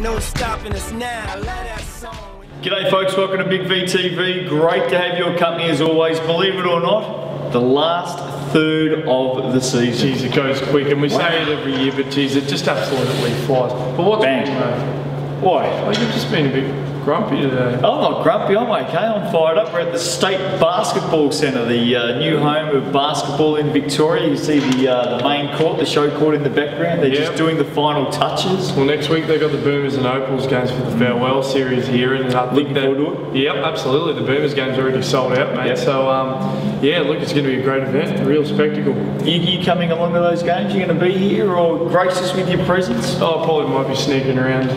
No stopping us now. Let that song. G'day folks, welcome to Big V TV. Great to have your company as always. Believe it or not, the last third of the season. Jeez, it goes quick, and we say it every year, but geez, it just absolutely flies. But what's wrong, mate? Why? Oh, you've just been a bit grumpy today. I'm not grumpy, I'm okay, I'm fired up. We're at the State Basketball Centre, the new home of basketball in Victoria. You see the main court, the show court in the background. They're just doing the final touches. Well, next week they've got the Boomers and Opals games for the farewell series here, and I think looking forward to it? Yep, absolutely. The Boomers game's already sold out, mate. Yep. So, yeah, look, it's going to be a great event, a real spectacle. You coming along to those games? You going to be here or grace us with your presence? Oh, I probably might be sneaking around,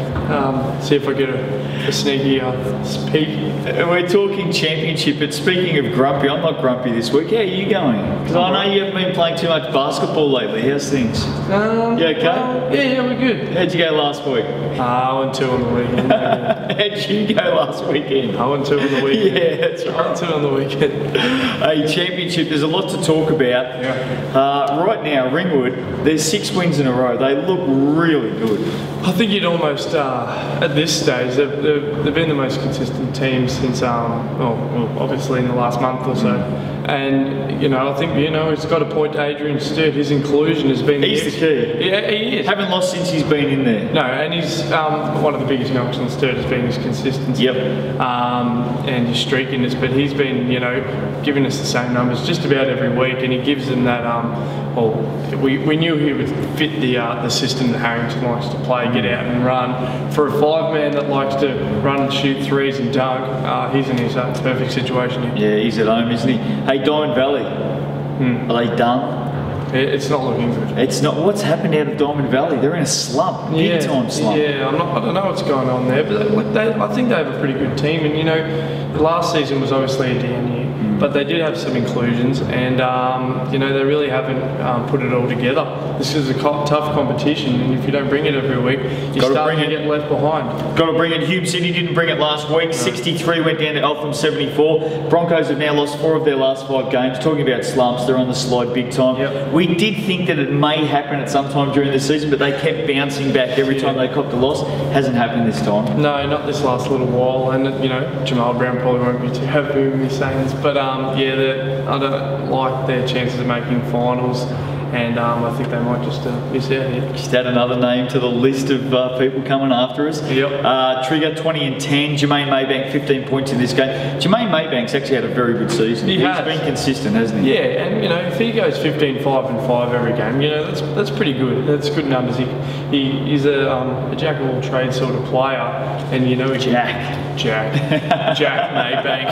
see if I get a sneaky peek. We're talking championship, but speaking of grumpy, I'm not grumpy this week. How are you going? Because I know you haven't been playing too much basketball lately. How's things? You okay? Yeah, we're good. How'd you go last week? I went 2 on the weekend. How'd you go last weekend? I went 2 on the weekend. Yeah, that's right. I went 2 on the weekend. Hey, championship, there's a lot to talk about. Yeah. Right now, Ringwood, there's 6 wins in a row. They look really good. I think you'd almost, at this stage, they've been the most consistent team since, well, obviously in the last month or so. And, you know, I think, you know, it's got to point to Adrian Sturt. His inclusion has been... He's the key. Yeah, he is. Haven't lost since he's been in there. No, and he's, one of the biggest knocks on Sturt has been his consistency. Yep. And his streakiness, but he's been, you know, giving us the same numbers just about every week, and he gives them that, well, we knew he would fit the system that Harrington likes to play, get out and run. For a 5-man that likes to run and shoot threes and dunk, he's in his perfect situation here. Yeah, he's at home, isn't he? Hey, Diamond Valley, are they done? It's not looking good. It's not. What's happened out of Diamond Valley? They're in a slump, big time slump. Yeah, I don't know what's going on there, but I think they have a pretty good team. And you know, last season was obviously a down year, but they did have some inclusions, and you know, they really haven't put it all together. This is a tough competition, and if you don't bring it every week, you start to get left behind. Got to bring it. Hume City didn't bring it last week. No. 63 went down to Eltham 74. Broncos have now lost 4 of their last 5 games. Talking about slumps, they're on the slide big time. Yep. We did think that it may happen at some time during the season, but they kept bouncing back every time they copped a loss. Hasn't happened this time. No, not this last little while. And you know, Jamal Brown probably won't be too happy with me saying this, but yeah, I don't like their chances of making finals. And I think they might just miss out here. Just add another name to the list of people coming after us. Yep. Trigger 20 and 10. Jermaine Maybank 15 points in this game. Jermaine Maybank's actually had a very good season. He's been consistent, hasn't he? Yeah, and you know, if he goes 15, 5 and 5 every game, you know, that's pretty good. That's good numbers. He's a jack of all trades sort of player, and you know, Jack Maybank.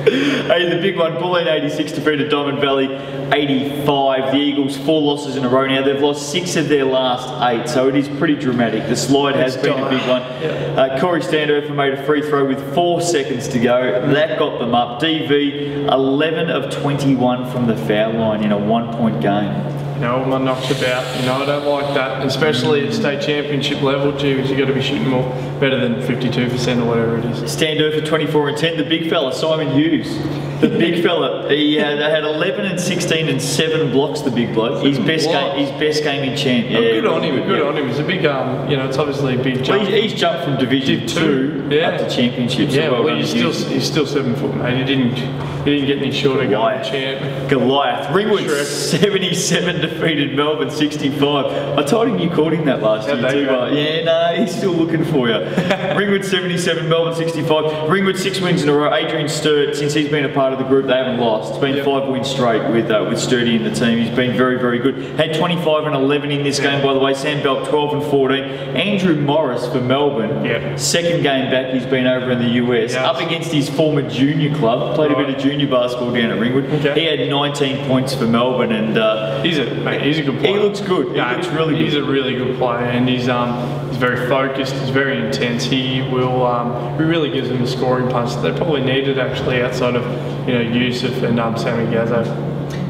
Hey, the big one, Bulleen 86 defeated Diamond Valley 85. The Eagles 4 losses in a row now. They've lost 6 of their last 8, so it is pretty dramatic. The slide has been a big one. Yeah. Corey Standerfer made a free throw with 4 seconds to go. That got them up. DV 11 of 21 from the foul line in a 1-point game. You know, all my knocks about, you know, I don't like that, especially at state championship level. Geez, you got to be shooting more, better than 52% or whatever it is. Standerfer 24 and 10. The big fella, Simon Hughes. The big fella, they had 11 and 16 and 7 blocks. The big bloke. His best game in champ. Yeah, good on him. Good on him. It's a big, you know, it's obviously a big jump. Well, he's jumped from Division 2 up to championships. Yeah, well, he's still 7 foot, mate. He didn't get any shorter going champ. Goliath. Ringwood 77 defeated Melbourne 65. I told him you called him that last year too. Yeah, no, he's still looking for you. Ringwood 77, Melbourne 65. Ringwood 6 wins in a row. Adrian Sturt, since he's been a part of the group, they haven't lost. It's been 5 wins straight with Sturdy in the team. He's been very, very good. Had 25 and 11 in this game, by the way. Sam Belt 12 and 14. Andrew Morris for Melbourne. Second game back, he's been over in the US. Up against his former junior club. Played a bit of junior basketball down at Ringwood. He had 19 points for Melbourne, and he's a good player. He looks good. He looks really good. He's a really good player, and he's very focused. He's very intense. He will. He really gives them a scoring punch that they probably needed actually outside of Yusuf and Sammy Gazzo.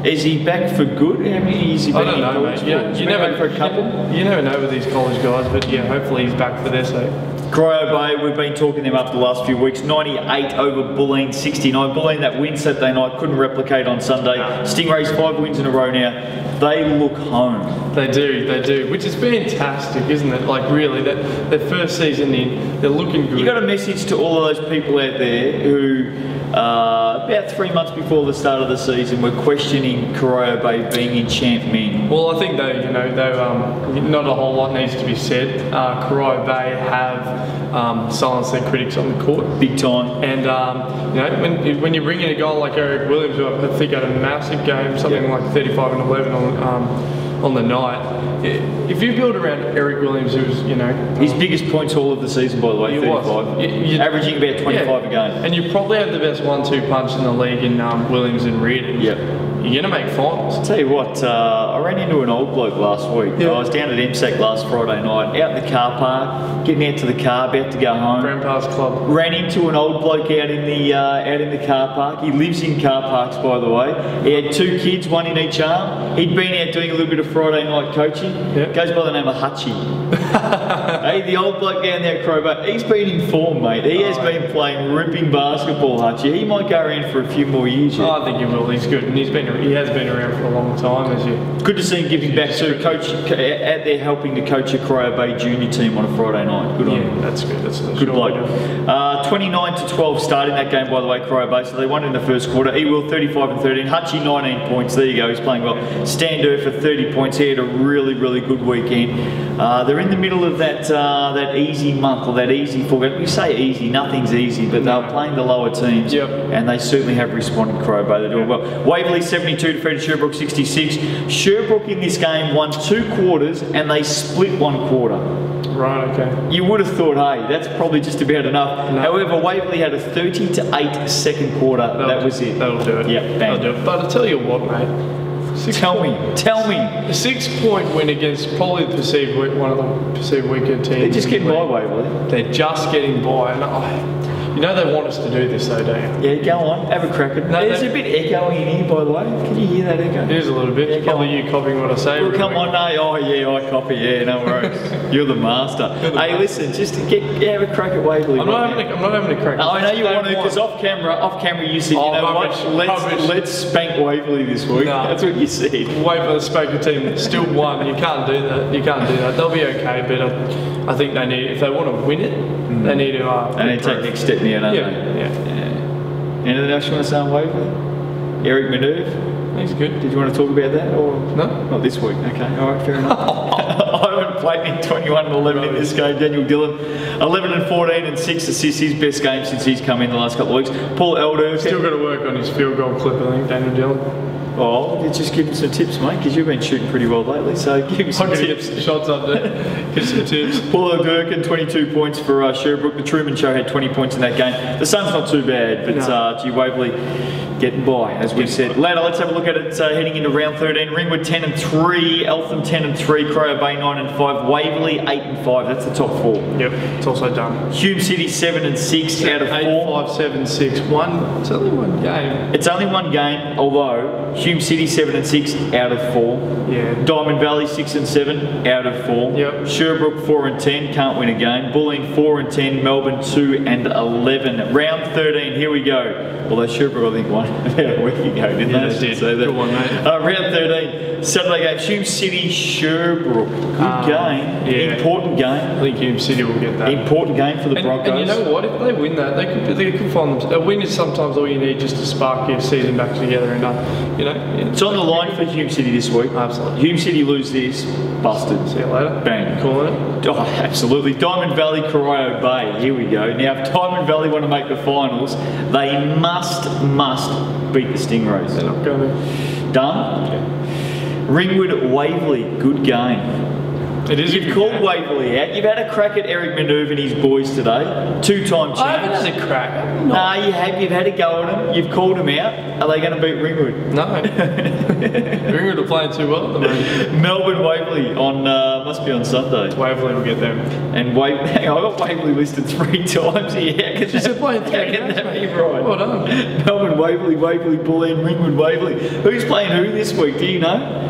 Is he back for good? I mean, is he back? I don't know, mate. You never for a couple. You never know with these college guys, but yeah, hopefully he's back for their sake. Cryo Bay, we've been talking them up the last few weeks. 98 over Bulleen, 69. Bulleen, that win Saturday night, couldn't replicate on Sunday. Stingrays 5 wins in a row now. They look home. They do, which is fantastic, isn't it? Like really, that their first season in, they're looking good. You got a message to all of those people out there who, about 3 months before the start of the season, were questioning Corio Bay being in champ men. Well, I think not a whole lot needs to be said. Corio Bay have silenced their critics on the court. Big time. And when you bring in a guy like Eric Williams, who I think had a massive game, something like 35 and 11 on the night. If you build around Eric Williams, who's his biggest points haul of the season, by the way, 35, averaging about 25 a game, and you probably have the best 1-2 punch in the league in Williams and Reardon. Yep. You're going to make finals. I'll tell you what, I ran into an old bloke last week. Yeah. I was down at MSAC last Friday night, out in the car park, getting out to the car, about to go home. Grandpa's Club. Ran into an old bloke out in the car park. He lives in car parks, by the way. He had 2 kids, 1 in each arm. He'd been out doing a little bit of Friday night coaching. Yep. Goes by the name of Hutchie. Hey, the old bloke down there at Crowbar, he's been in form, mate. He has been playing ripping basketball, Hutchie. He might go around for a few more years yet. I think he will. He's good, and he has been around for a long time, as you. Good to see him giving back to coach out there, helping to coach a Corio Bay junior team on a Friday night. Good on him. That's good. That's good bloke. 29-12 starting that game, by the way, Corio Bay. So they won in the first quarter. Ewell 35 and 13. Hutchie 19 points. There you go. He's playing well. Stander for 30 points. He had a really, really good weekend. They're in the middle of that easy month, or that easy format. We say easy, nothing's easy, but they're playing the lower teams, and they certainly have responded. Corio Bay, they're doing well. Waverley 72 defeated Sherbrooke 66. Sherbrooke in this game won 2 quarters, and they split 1 quarter. Right, okay. You would have thought, hey, that's probably just about enough. No. However, Waverley had a 30-8 second quarter. That was it. That'll do it. Yeah, that'll do it. But I'll tell you what, mate. Tell me. A 6-point win against probably one of the perceived weaker teams. They're just getting by, Waverley. They're just getting by. And you know they want us to do this, though, don't you? Yeah, go on. Have a crack at it. No, there's a bit echoing in here, by the way. Can you hear that echo? There's a little bit. It's probably you copying what I say. Well, come on, no. Oh, yeah, I copy. Yeah, no worries. You're the master. Hey, listen, just to have a crack at Waverley. I'm not having a crack. Oh, I know you want to, because off camera, you said, you know what? Let's spank Waverley this week. No. That's what you said. Waverley spank a team that still won. You can't do that. They'll be okay, but I think they need, if they want to win it, they need to. They need to take the next step now, don't they? Yeah. Anything else you want to say on Waverley? Eric Manuve? He's good. Did you want to talk about that, or no? Not this week. Okay, all right, fair enough. I haven't played in 21 and 11 in this game. Daniel Dillon, 11 and 14 and 6 assists. His best game since he's come in the last couple of weeks. Paul Elder still got to work on his field goal clip, I think. Daniel Dillon. Oh, just give him some tips, mate, because you've been shooting pretty well lately, so give him some tips. Get shots up there. Give some tips. Paul O'Durkin, 22 points for Sherbrooke. The Truman Show had 20 points in that game. The sun's not too bad, but gee, Waverley getting by, as we've said. Later, let's have a look at it heading into round 13. Ringwood 10 and 3, Eltham 10 and 3, Corio Bay 9 and 5, Waverley 8 and 5. That's the top 4. Yep, it's also done. Hume City 7 and 6 out of 4. 8, 5, 7, 6. It's only one game. It's only one game, although Hume City 7 and 6 out of 4. Yeah. Diamond Valley 6 and 7 out of 4. Yep. Sherbrooke 4 and 10, can't win a game. Bulleen 4 and 10, Melbourne 2 and 11. Round 13, here we go. Although Sherbrooke, I think, won about a week ago, didn't they? They did. So good one, mate. Round 13, Saturday game, Hume City, Sherbrooke. Good game. Yeah. Important game. I think Hume City will get that. Important game for the Broncos. And you know what? If they win that, they could find them. A win is sometimes all you need just to spark your season back together. And it's on the line for Hume City this week. Absolutely. Hume City lose this, busted. See you later. Bang. Calling it. Oh, absolutely. Diamond Valley, Corio Bay. Here we go. Now, if Diamond Valley want to make the finals, they must beat the Stingrays. They're not going to. Done? Yeah. Ringwood, Waverley. Good game. It is. You've called Waverley out. You've had a crack at Eric Manuve and his boys today. 2-time champs. I haven't had a crack. Nah, you have. You've had a go at them. You've called them out. Are they going to beat Ringwood? No. Ringwood are playing too well at the moment. Melbourne, Waverley on must be on Sunday. Waverley will get them. And I got Waverley listed 3 times here. Because they're playing 3 games, mate. Right. Well done. Melbourne, Waverley, Bulleen, Ringwood, Waverley. Who's playing who this week? Do you know?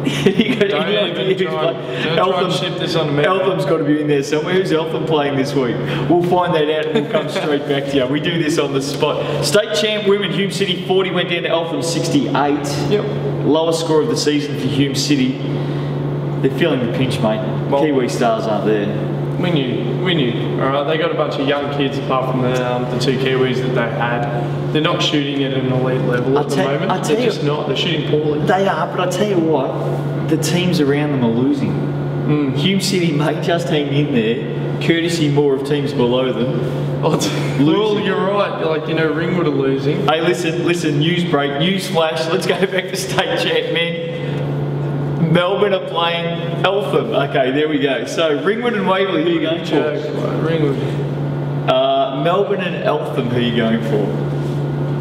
Don't even try and ship this on me. Eltham's got to be in there somewhere. Who's Eltham playing this week? We'll find that out and we'll come straight back to you. We do this on the spot. State champ women, Hume City 40 went down to Eltham 68. Yep. Lowest score of the season for Hume City. They're feeling the pinch, mate. Well, Kiwi stars aren't there. We knew. All right, they got a bunch of young kids apart from the two Kiwis that they had. They're not shooting at an elite level at the moment. They're just not. They're shooting poorly. They are, but I tell you what, the teams around them are losing. Hume City may just hang in there, courtesy more of teams below them. Well, you're right. Like, Ringwood are losing. Hey, listen, news break, news flash. Let's go back to state champ, man. Melbourne are playing Eltham. Okay, there we go. So, Ringwood and Waverley, who are you going for? Ringwood. Melbourne and Eltham, who are you going for?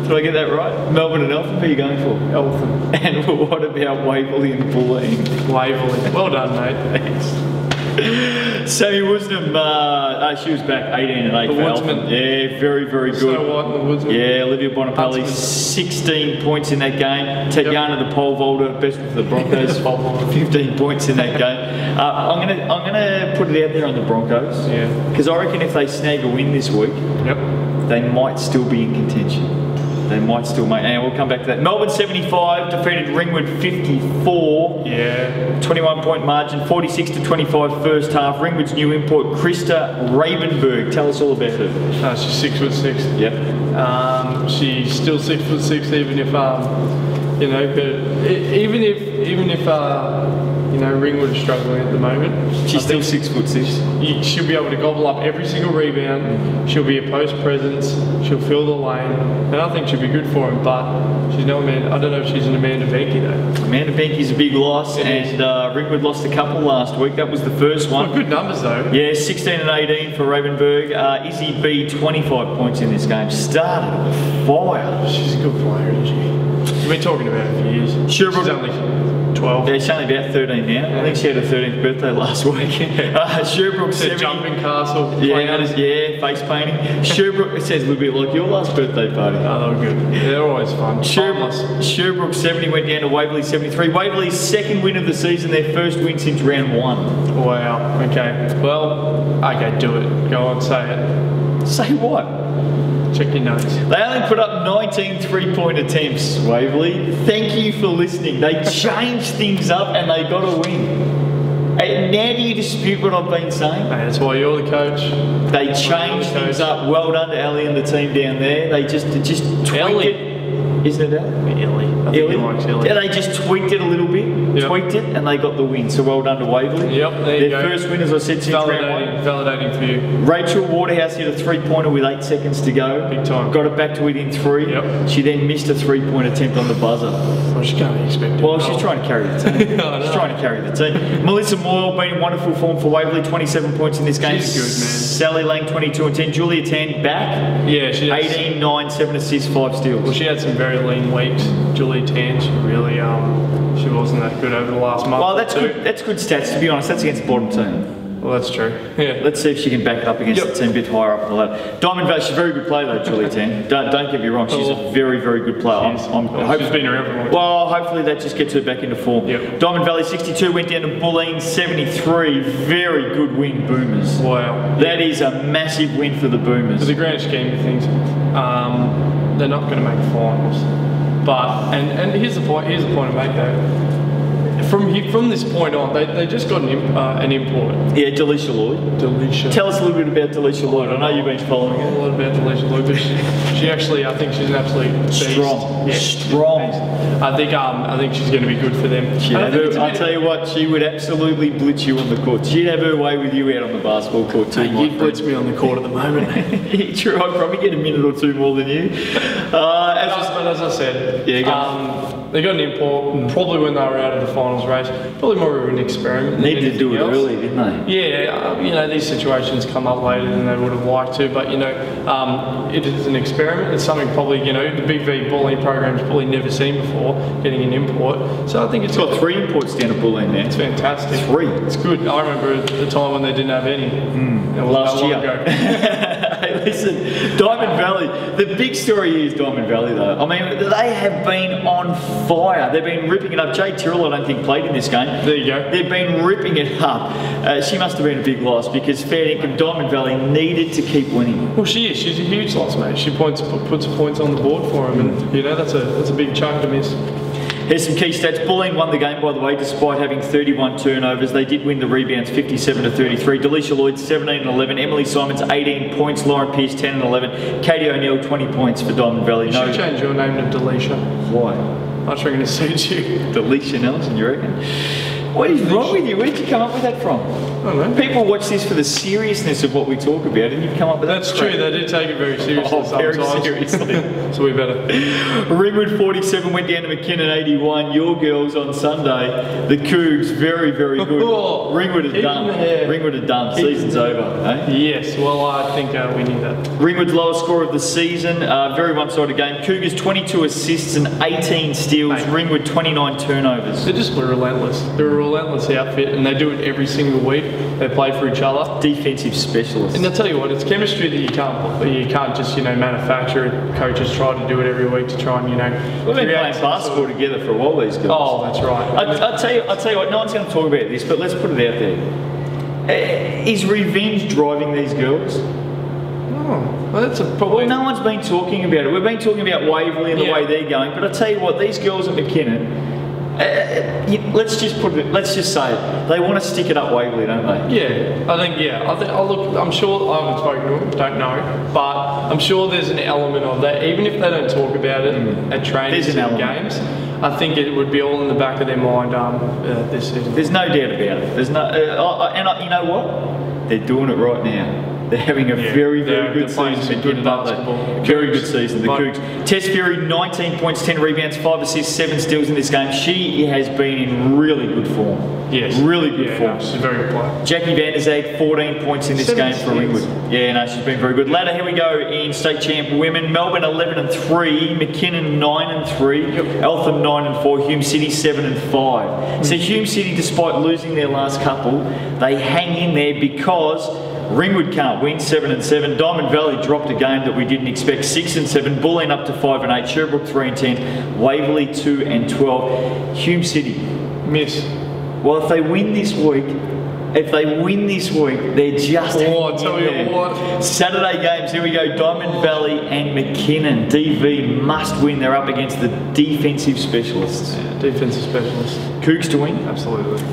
Did I get that right? Melbourne and Eltham, who are you going for? Eltham. And what about Waverley and Bulleen? Waverley. Well done, mate. Thanks. Sammy Woosnam, she was back 18 and 8 for Eltham. Yeah, very, very good. Snow White and the Woodsman. Yeah, Olivia Bonapelli, 16 points in that game. Tatiana the pole vaulter, best with the Broncos, 15 points in that game. I'm gonna put it out there on the Broncos. Yeah. Because I reckon if they snag a win this week, they might still be in contention. They might still make, and we'll come back to that. Melbourne 75 defeated Ringwood 54. Yeah. 21-point margin, 46 to 25 first half. Ringwood's new import, Krista Ravenberg. Tell us all about her. She's 6'6". Yep. She's still 6'6", even if even if Ringwood is struggling at the moment. She's still 6'6". She'll be able to gobble up every single rebound. She'll be a post presence. She'll fill the lane, and I think she'll be good for him. But she's no man. I don't know if she's an Amanda Benke though. Amanda Benke's a big loss, and Ringwood lost a couple last week. That was the first one. Well, good numbers though. Yeah, 16 and 18 for Ravenberg. Izzy B, 25 points in this game. Started on fire. She's a good player, isn't she? We've been talking about it for years. Sherbrooke. She's only 12. Yeah, she's only about 13 now. I think she had her 13th birthday last week. Sherbrooke 70. Jumping castle. Face painting. Sherbrooke, it says a little bit like your last birthday party. Oh, they were good. They're always fun. Sherbrooke 70 went down to Waverley 73. Waverley's second win of the season, their first win since round 1. Wow, okay. Well, okay, do it. Go on, say it. Say what? Check your notes. They only put up 19 three-point attempts, Waverley. Thank you for listening. They changed things up and they got a win. And now do you dispute what I've been saying? Hey, that's why you're the coach. They changed things up. Well done to Ellie and the team down there. They just tweaked it. Isn't it Ellie? I think he likes Ellie. Yeah, they just tweaked it a little bit, tweaked it, and they got the win. So well done to Waverley. Yep, there you go. Their first win, as I said, since round 1. Validating for you. Rachel Waterhouse hit a three-pointer with 8 seconds to go. Big time. Got it back to within 3. Yep. She then missed a three-point attempt on the buzzer. Well, she can't be expected. Well, she's trying to carry the team. She's trying to carry the team. Melissa Moyle been in wonderful form for Waverley, 27 points in this game. She's good, man. Sally Lang, 22 and 10. Julia Tan back. Yeah, she has. 18, 9, 7 assists, 5 steals. Well, she had some very lean weeks. Julie Tan, she really, she wasn't that good over the last month. Well, that's good. That's good stats, to be honest. That's against the bottom team. Well, that's true. Yeah. Let's see if she can back it up against the team a bit higher up on the ladder. Diamond Valley, she's a very good player though, Julie Tan. Don't get me wrong, she's a very, very good player. She's been around for a long time. Well, hopefully that just gets her back into form. Yep. Diamond Valley 62 went down to Bulleen 73. Very good win, Boomers. Wow. That is a massive win for the Boomers. For the grand scheme of things, they're not going to make finals. But and here's the point. Here's the point I make though. From this point on, they just got an import. Yeah, Delisha Lloyd. Delisha. Tell us a little bit about Delisha Lloyd. I know you've been following a her. lot about Delisha Lloyd, but she actually, I think she's an absolute beast. Strong. Yeah, Strong. I think she's going to be good for them. I'll tell you what, she would absolutely blitz you on the court. She'd have her way with you out on the basketball court too. You blitz me on the court at the moment. True, I'd probably get a minute or two more than you. But as I said, they got an import probably when they were out of the finals race. Probably more of an experiment. Needed to do it early, didn't they? Yeah, these situations come up later than they would have liked to, but it is an experiment. It's something probably the BV Bulleen program's probably never seen before, getting an import. So I think it's got 3 imports down at Bulleen now. It's fantastic. 3. It's good. I remember the time when they didn't have any. Last year. Ago. Hey, listen, Diamond Valley. The big story here is Diamond Valley, though. I mean, they have been on fire. They've been ripping it up. Jade Tyrrell, I don't think, played in this game. There you go. They've been ripping it up. She must have been a big loss because fair income Diamond Valley needed to keep winning. Well, she is. She's a huge loss, mate. She puts points on the board for them, and you know that's a big chunk to miss. Here's some key stats. Bulleen won the game, by the way, despite having 31 turnovers. They did win the rebounds 57-33. Delisha Lloyd, 17 and 11. Emily Simons, 18 points. Lauren Pearce, 10 and 11. Katie O'Neill, 20 points for Diamond Valley. You should change your name to Delisha. Why? I was reckon it suits you. Delisha Nelson, you reckon? What is wrong with you? Where'd you come up with that from? I don't know. People watch this for the seriousness of what we talk about, and you've come up with that. That's true. They do take it very seriously. Very sometimes. seriously. So we better. Ringwood 47 went down to McKinnon 81. Your girls on Sunday. The Cougs very, very good. Oh, Ringwood are done. Ringwood are done. Season's over. Eh? Yes. Well, I think we need that. Ringwood's lowest score of the season. Very one-sided game. Cougars 22 assists and 18 steals. Mate. Ringwood 29 turnovers. They're just relentless. They're a relentless outfit, and they do it every single week. They play for each other. Defensive specialists. And I'll tell you what, it's chemistry that you can't just manufacture. Coaches try to do it every week to try and We've been playing basketball together for a while, these girls. Oh, that's right. I'll tell you what, no one's going to talk about this, but let's put it out there. Is revenge driving these girls? Oh, well, that's a probably. Well, no one's been talking about it. We've been talking about Waverley and the way they're going, but I tell you what, these girls at McKinnon, let's just say it. They want to stick it up Waverley, don't they? Yeah, I think. Look, I'm sure I haven't spoken to them, don't know, but I'm sure there's an element of that. Even if they don't talk about it at trainings and games, I think it would be all in the back of their mind this season. There's no doubt about it. There's no, you know what? They're doing it right now. They're having a very good season. Good basketball. Very good season, the Cougs. Tess Fury, 19 points, 10 rebounds, 5 assists, 7 steals in this game. She has been in really good form. Yes. Really good form. No, she's a very good player. Jackie Van Der Zaag, 14 points in this game for Ringwood. Yeah, no, she's been very good. Ladder, here we go in state champ women. Melbourne 11 and 3, McKinnon 9 and 3, Eltham 9 and 4, Hume City 7 and 5. So Hume City, despite losing their last couple, they hang in there because Ringwood can't win, 7 and 7. Diamond Valley dropped a game that we didn't expect, 6 and 7. Bulleen up to 5 and 8. Sherbrooke 3 and 10. Waverley 2 and 12. Hume City. Miss. Well, if they win this week, they're just. Oh, I'll tell you what. Saturday games, here we go. Diamond Valley and McKinnon. DV must win. They're up against the defensive specialists. Yeah, defensive specialists. Cougs to win. Absolutely.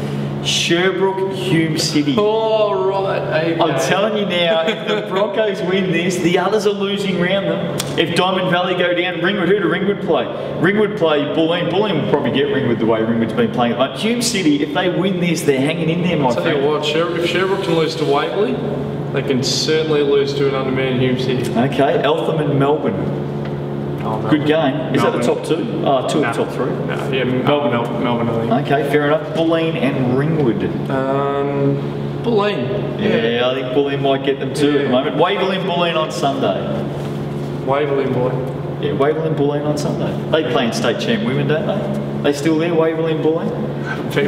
Sherbrooke, Hume City. Oh, right. Okay. I'm telling you now, if the Broncos win this, the others are losing round them. If Diamond Valley go down, Ringwood, who do Ringwood play? Ringwood play Bulleen. Bulleen will probably get Ringwood the way Ringwood's been playing it. But Hume City, if they win this, they're hanging in there, my friend. I'll tell you what, if Sherbrooke can lose to Waverley, they can certainly lose to an undermanned Hume City. Okay, Eltham and Melbourne. Oh, good game. Is that the top two? Oh, two of the top three? No, yeah, Melbourne, I think. Okay, fair enough. Bulleen and Ringwood. Bulleen. Yeah, I think Bulleen might get them too at the moment. Waverley and Bulleen on Sunday. Waverley and Bulleen. Yeah, Waverley and Bulleen on Sunday. They play in state champ women, don't they? They still there, Waverley and Bulleen?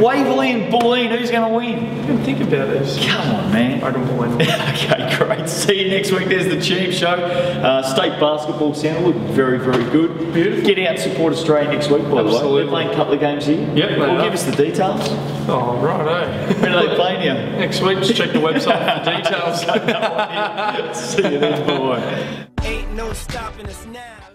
Waverley and Bulleen, who's going to win? I didn't think about this. Come on, man. I can Bulleen. Okay, great. See you next week. There's the Champ Show. State Basketball Centre look very, very good. Beautiful. Get out and support Australia next week, by the way. They're playing a couple of games here. Yep. Well, give us the details. Oh, right, When are they playing you? Next week, just check the website for details. See you then, boy. Ain't no stopping us now.